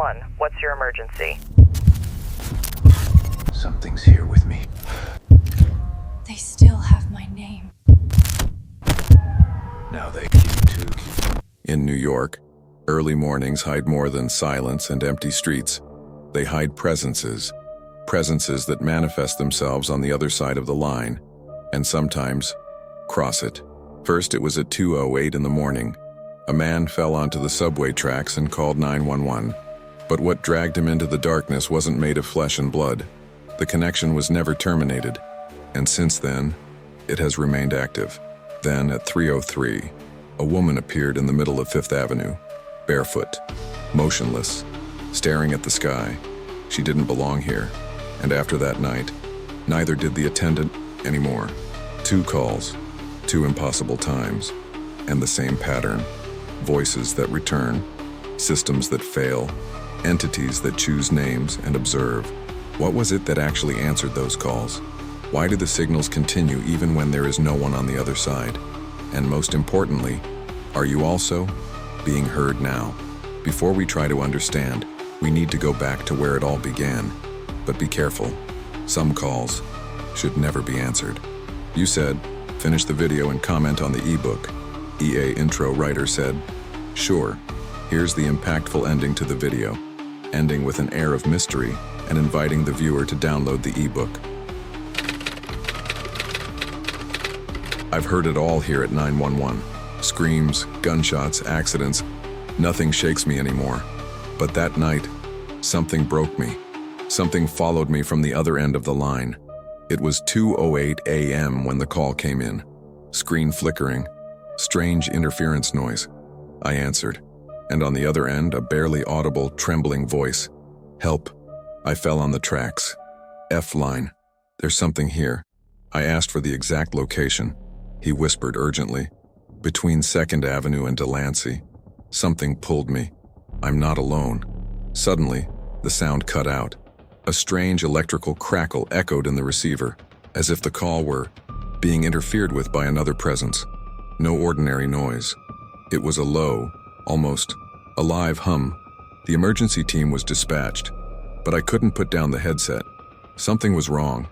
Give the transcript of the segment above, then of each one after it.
911. What's your emergency? Something's here with me. They still have my name. Now they keep too. In New York, early mornings hide more than silence and empty streets. They hide presences that manifest themselves on the other side of the line, and sometimes cross it. First, it was at 2:08 in the morning. A man fell onto the subway tracks and called 911. But what dragged him into the darkness wasn't made of flesh and blood. The connection was never terminated, and since then, it has remained active. Then, at 3:03, a woman appeared in the middle of Fifth Avenue, barefoot, motionless, staring at the sky. She didn't belong here, and after that night, neither did the attendant anymore. 2 calls, 2 impossible times, and the same pattern. Voices that return, systems that fail, entities that choose names and observe. What was it that actually answered those calls? Why do the signals continue even when there is no one on the other side? And most importantly, are you also being heard now? Before we try to understand, we need to go back to where it all began. But be careful. Some calls should never be answered. You said, finish the video and comment on the ebook. EA intro writer said, sure, here's the impactful ending to the video, ending with an air of mystery and inviting the viewer to download the ebook. I've heard it all here at 911. Screams, gunshots, accidents. Nothing shakes me anymore. But that night, something broke me. Something followed me from the other end of the line. It was 2:08 a.m. when the call came in. Screen flickering. Strange interference noise. I answered, and on the other end, a barely audible, trembling voice. Help. I fell on the tracks. F line. There's something here. I asked for the exact location. He whispered urgently. Between 2nd Avenue and Delancey. Something pulled me. I'm not alone. Suddenly, the sound cut out. A strange electrical crackle echoed in the receiver, as if the call were being interfered with by another presence. No ordinary noise. It was a low, almost alive hum. The emergency team was dispatched, but I couldn't put down the headset. Something was wrong.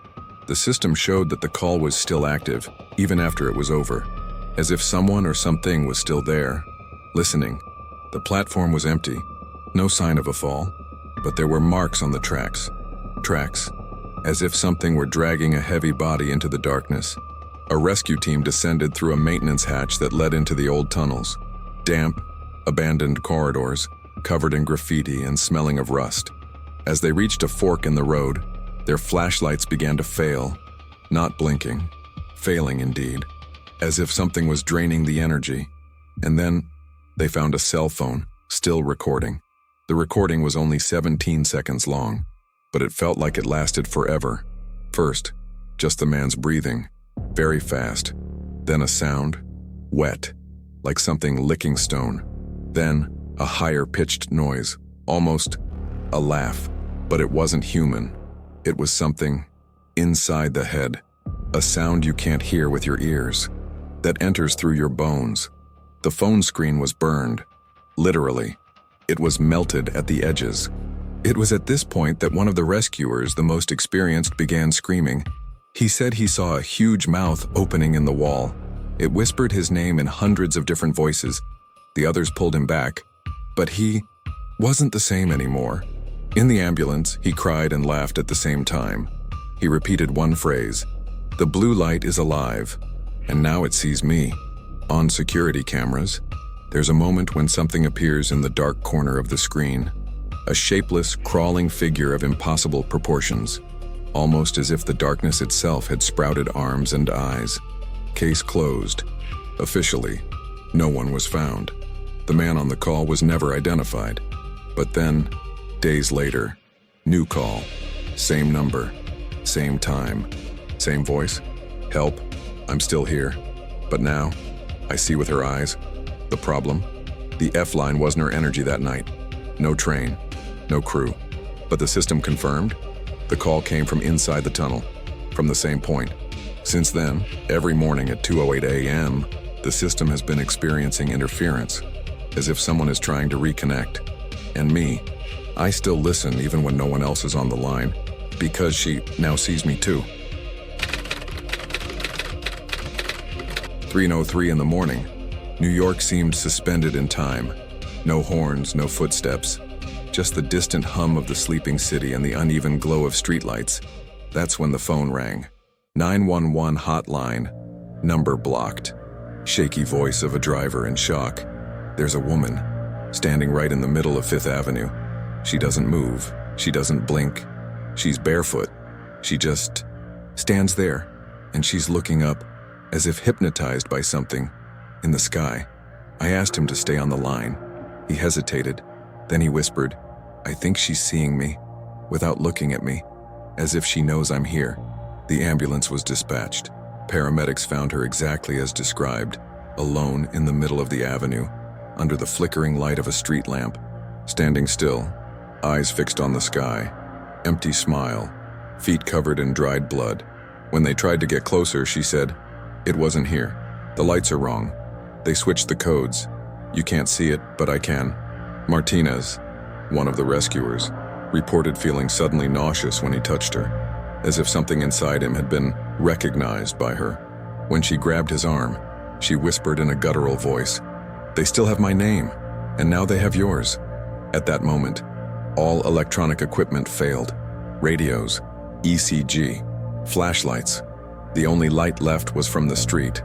The system showed that the call was still active, even after it was over, as if someone or something was still there, listening. The platform was empty, no sign of a fall, but there were marks on the tracks, as if something were dragging a heavy body into the darkness. A rescue team descended through a maintenance hatch that led into the old tunnels. Damp, abandoned corridors, covered in graffiti and smelling of rust. As they reached a fork in the road, their flashlights began to fail, not blinking, failing indeed, as if something was draining the energy. And then they found a cell phone, still recording. The recording was only 17 seconds long, but it felt like it lasted forever. First, just the man's breathing, very fast. Then a sound, wet, like something licking stone. Then a higher-pitched noise, almost a laugh, but it wasn't human. It was something inside the head, a sound you can't hear with your ears, that enters through your bones. The phone screen was burned, literally. It was melted at the edges. It was at this point that one of the rescuers, the most experienced, began screaming. He said he saw a huge mouth opening in the wall. It whispered his name in hundreds of different voices. The others pulled him back, but he wasn't the same anymore. In the ambulance, he cried and laughed at the same time. He repeated one phrase, "The blue light is alive, and now it sees me." On security cameras, there's a moment when something appears in the dark corner of the screen, a shapeless, crawling figure of impossible proportions, almost as if the darkness itself had sprouted arms and eyes. Case closed. Officially, no one was found. The man on the call was never identified. But then, days later, new call, same number, same time, same voice. "Help, I'm still here." But now, I see with her eyes. The problem? The F line wasn't her energy that night. No train, no crew. But the system confirmed the call came from inside the tunnel, from the same point. Since then, every morning at 2:08 a.m., the system has been experiencing interference, as if someone is trying to reconnect. And me, I still listen even when no one else is on the line, because she now sees me too. 3:03 in the morning. New York seemed suspended in time. No horns, no footsteps. Just the distant hum of the sleeping city and the uneven glow of streetlights. That's when the phone rang. 911 hotline. Number blocked. Shaky voice of a driver in shock. There's a woman, standing right in the middle of Fifth Avenue. She doesn't move. She doesn't blink. She's barefoot. She just stands there, and she's looking up, as if hypnotized by something, in the sky. I asked him to stay on the line. He hesitated. Then he whispered, "I think she's seeing me," without looking at me, as if she knows I'm here. The ambulance was dispatched. Paramedics found her exactly as described, alone in the middle of the avenue, under the flickering light of a street lamp, standing still, eyes fixed on the sky, empty smile, feet covered in dried blood. When they tried to get closer, she said, "It wasn't here. The lights are wrong. They switched the codes. You can't see it, but I can." Martinez, one of the rescuers, reported feeling suddenly nauseous when he touched her, as if something inside him had been recognized by her. When she grabbed his arm, she whispered in a guttural voice, "They still have my name, and now they have yours." At that moment, all electronic equipment failed. Radios, ECG, flashlights. The only light left was from the street,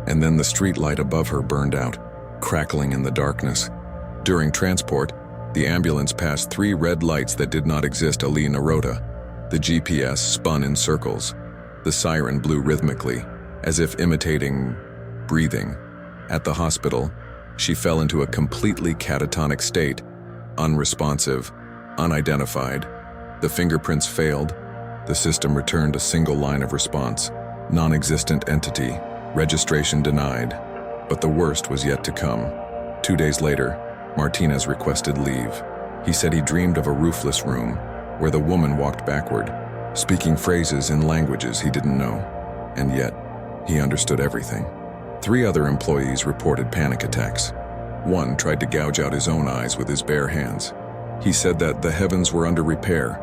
and then the street light above her burned out, crackling in the darkness. During transport, the ambulance passed 3 red lights that did not exist Ali Narota. The GPS spun in circles. The siren blew rhythmically, as if imitating breathing. At the hospital, she fell into a completely catatonic state, unresponsive, unidentified. The fingerprints failed. The system returned a single line of response. Non-existent entity, registration denied. But the worst was yet to come. 2 days later, Martinez requested leave. He said he dreamed of a roofless room, where the woman walked backward, speaking phrases in languages he didn't know. And yet, he understood everything. 3 other employees reported panic attacks. One tried to gouge out his own eyes with his bare hands. He said that the heavens were under repair,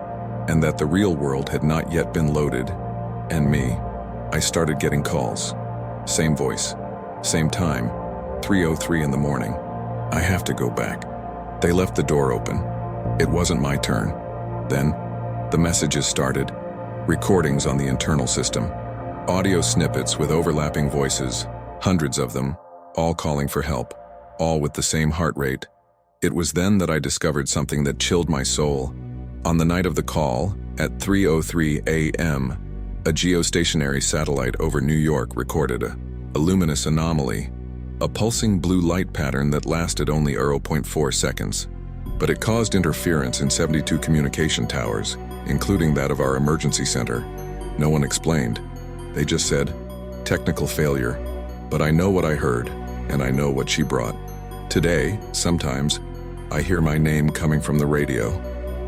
and that the real world had not yet been loaded. And me, I started getting calls. Same voice, same time, 3:03 in the morning. I have to go back. They left the door open. It wasn't my turn. Then, the messages started. Recordings on the internal system. Audio snippets with overlapping voices, hundreds of them, all calling for help, all with the same heart rate. It was then that I discovered something that chilled my soul. On the night of the call, at 3:03 a.m., a geostationary satellite over New York recorded a luminous anomaly, a pulsing blue light pattern that lasted only 0.4 seconds. But it caused interference in 72 communication towers, including that of our emergency center. No one explained. They just said, "Technical failure." But I know what I heard, and I know what she brought. Today, sometimes, I hear my name coming from the radio,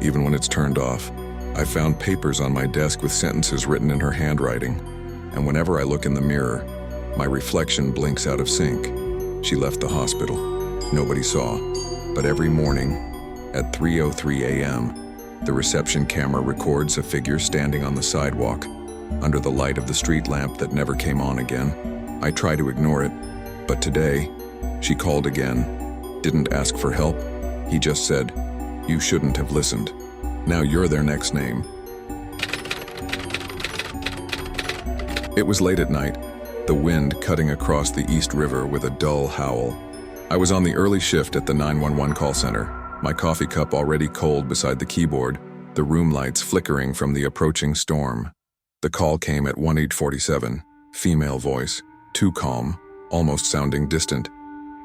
even when it's turned off. I found papers on my desk with sentences written in her handwriting, and whenever I look in the mirror, my reflection blinks out of sync. She left the hospital. Nobody saw. But every morning, at 3:03 a.m., the reception camera records a figure standing on the sidewalk, under the light of the street lamp that never came on again. I try to ignore it, but today, she called again, didn't ask for help. He just said, "You shouldn't have listened. Now you're their next name." It was late at night, the wind cutting across the East River with a dull howl. I was on the early shift at the 911 call center, my coffee cup already cold beside the keyboard, the room lights flickering from the approaching storm. The call came at 1847, female voice, too calm, almost sounding distant.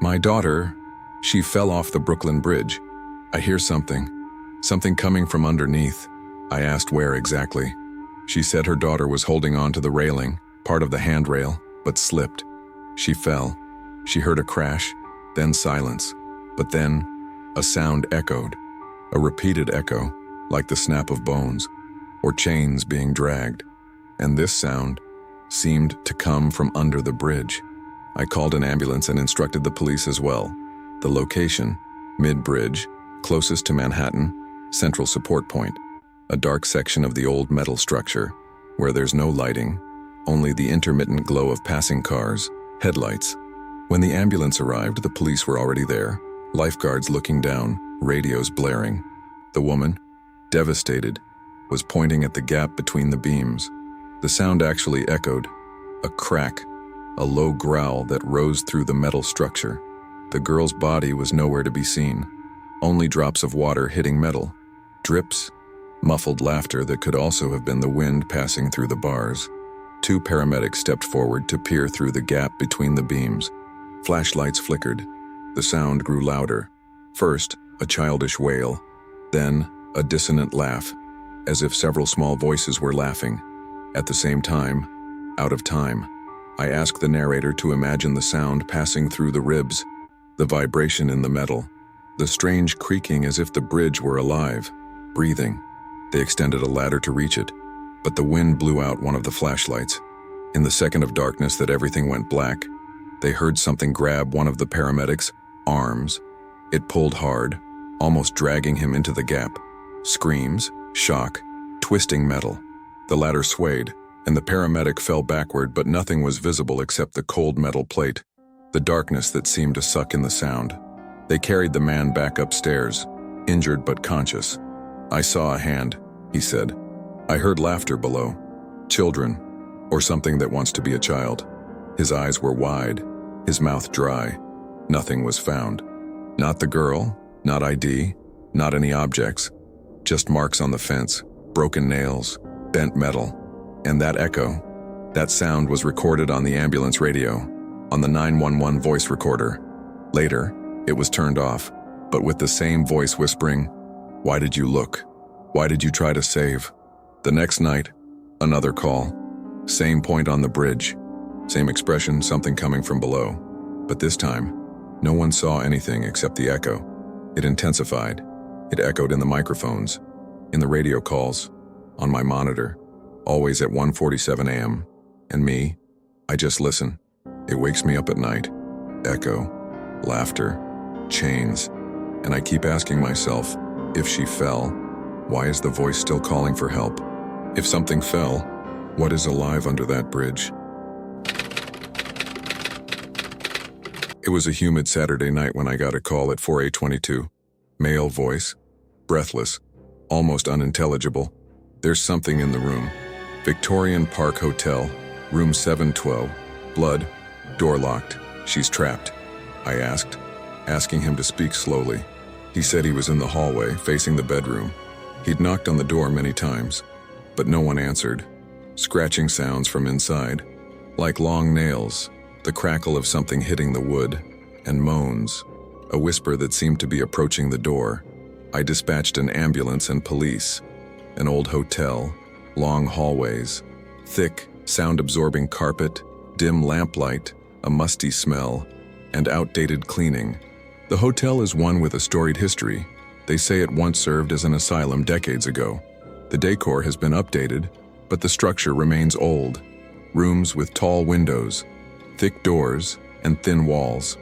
"My daughter, she fell off the Brooklyn Bridge. I hear something coming from underneath." I asked where exactly. She said her daughter was holding on to the railing, part of the handrail, but slipped. She fell. She heard a crash, then silence, but then a sound echoed, a repeated echo, like the snap of bones, or chains being dragged. And this sound seemed to come from under the bridge. I called an ambulance and instructed the police as well. The location, mid-bridge, closest to Manhattan, central support point, a dark section of the old metal structure, where there's no lighting, only the intermittent glow of passing cars, headlights. When the ambulance arrived, the police were already there, lifeguards looking down, radios blaring. The woman, devastated, was pointing at the gap between the beams. The sound actually echoed, a crack, a low growl that rose through the metal structure. The girl's body was nowhere to be seen, only drops of water hitting metal, drips, muffled laughter that could also have been the wind passing through the bars. 2 paramedics stepped forward to peer through the gap between the beams. Flashlights flickered. The sound grew louder. First, a childish wail, then a dissonant laugh, as if several small voices were laughing. At the same time, out of time, I asked the narrator to imagine the sound passing through the ribs, the vibration in the metal, the strange creaking as if the bridge were alive, breathing. They extended a ladder to reach it, but the wind blew out one of the flashlights. In the second of darkness that everything went black, they heard something grab one of the paramedics' arms. It pulled hard, almost dragging him into the gap. Screams, shock, twisting metal. The ladder swayed, and the paramedic fell backward, but nothing was visible except the cold metal plate, the darkness that seemed to suck in the sound. They carried the man back upstairs, injured but conscious. "I saw a hand," he said. "I heard laughter below. Children, or something that wants to be a child." His eyes were wide, his mouth dry. Nothing was found. Not the girl, not ID, not any objects. Just marks on the fence, broken nails, bent metal. And that echo, that sound was recorded on the ambulance radio, on the 911 voice recorder. Later, it was turned off, but with the same voice whispering, "Why did you look? Why did you try to save?" The next night, another call. Same point on the bridge. Same expression, something coming from below. But this time, no one saw anything except the echo. It intensified. It echoed in the microphones, in the radio calls, on my monitor, always at 1:47 a.m. And me, I just listen. It wakes me up at night. Echo, laughter, chains. And I keep asking myself, if she fell, why is the voice still calling for help? If something fell, what is alive under that bridge? It was a humid Saturday night when I got a call at 4:22. Male voice, breathless, almost unintelligible. "There's something in the room. Victorian Park Hotel, room 712. Blood, door locked. She's trapped." I asked, asking him to speak slowly. He said he was in the hallway, facing the bedroom. He'd knocked on the door many times, but no one answered. Scratching sounds from inside, like long nails, the crackle of something hitting the wood, and moans, a whisper that seemed to be approaching the door. I dispatched an ambulance and police. An old hotel, long hallways, thick, sound-absorbing carpet, dim lamplight, a musty smell, and outdated cleaning. The hotel is one with a storied history. They say it once served as an asylum decades ago. The decor has been updated, but the structure remains old. Rooms with tall windows, thick doors, and thin walls.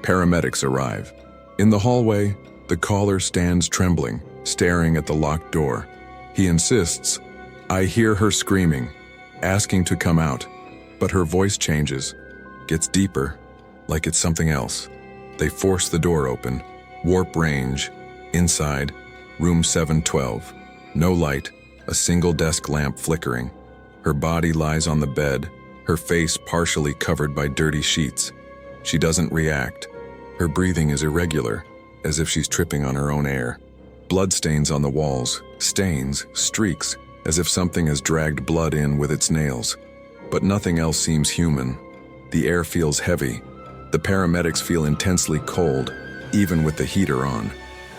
Paramedics arrive. In the hallway, the caller stands trembling, staring at the locked door. He insists. I hear her screaming, asking to come out, but her voice changes, gets deeper, like it's something else. They force the door open, warp range. Inside, room 712. No light, a single desk lamp flickering. Her body lies on the bed, her face partially covered by dirty sheets. She doesn't react. Her breathing is irregular, as if she's tripping on her own air. Bloodstains on the walls, stains, streaks, as if something has dragged blood in with its nails. But nothing else seems human. The air feels heavy. The paramedics feel intensely cold, even with the heater on.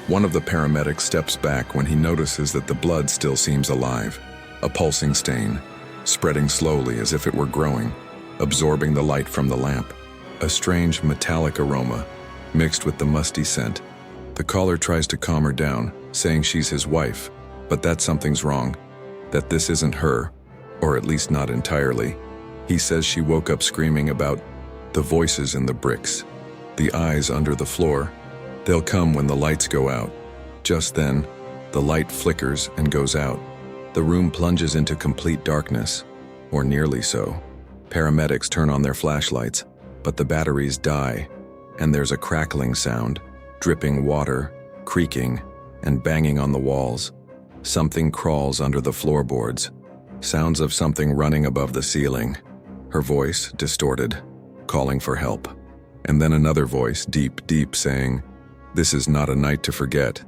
One of the paramedics steps back when he notices that the blood still seems alive. A pulsing stain, spreading slowly as if it were growing, absorbing the light from the lamp. A strange metallic aroma, mixed with the musty scent. The caller tries to calm her down, saying she's his wife, but that something's wrong, that this isn't her, or at least not entirely. He says she woke up screaming about the voices in the bricks, the eyes under the floor. They'll come when the lights go out. Just then, The light flickers and goes out. The room plunges into complete darkness, or nearly so. Paramedics turn on their flashlights, but the batteries die, and there's a crackling sound, dripping water, creaking, and banging on the walls. Something crawls under the floorboards. Sounds of something running above the ceiling. Her voice, distorted, calling for help. And then another voice, deep, deep, saying, "This is not a night to forget."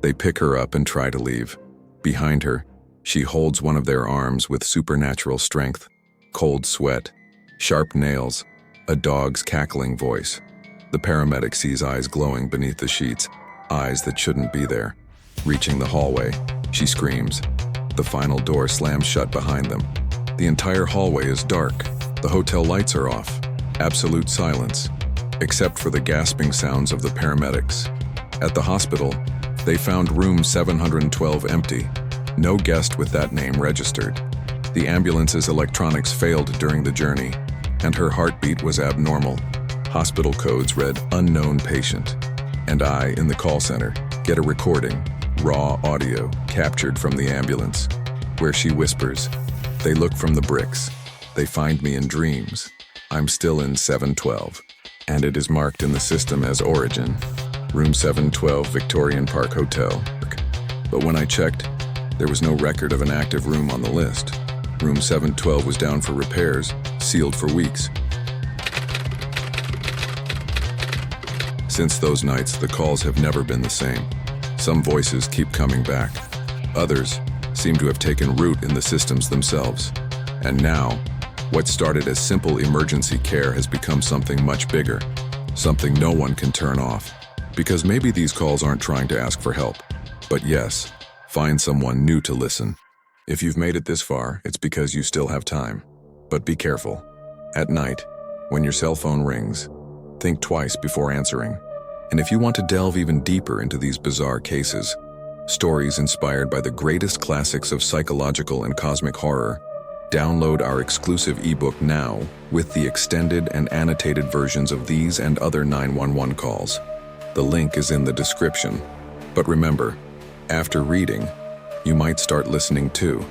They pick her up and try to leave. Behind her, she holds one of their arms with supernatural strength. Cold sweat, sharp nails, a dog's cackling voice. The paramedic sees eyes glowing beneath the sheets, eyes that shouldn't be there. Reaching the hallway, she screams. The final door slams shut behind them. The entire hallway is dark. The hotel lights are off. Absolute silence, except for the gasping sounds of the paramedics. At the hospital, they found room 712 empty. No guest with that name registered. The ambulance's electronics failed during the journey, and her heartbeat was abnormal. Hospital codes read unknown patient. And I, in the call center, get a recording, raw audio, captured from the ambulance, where she whispers, "They look from the bricks. They find me in dreams. I'm still in 712. And it is marked in the system as origin. Room 712, Victorian Park Hotel. But when I checked, there was no record of an active room on the list. Room 712 was down for repairs, sealed for weeks. Since those nights, the calls have never been the same. Some voices keep coming back. Others seem to have taken root in the systems themselves. And now, what started as simple emergency care has become something much bigger, something no one can turn off. Because maybe these calls aren't trying to ask for help, but yes, find someone new to listen. If you've made it this far, it's because you still have time. But be careful. At night, when your cell phone rings, think twice before answering. And if you want to delve even deeper into these bizarre cases, stories inspired by the greatest classics of psychological and cosmic horror, download our exclusive ebook now with the extended and annotated versions of these and other 911 calls. The link is in the description. But remember, after reading, you might start listening too.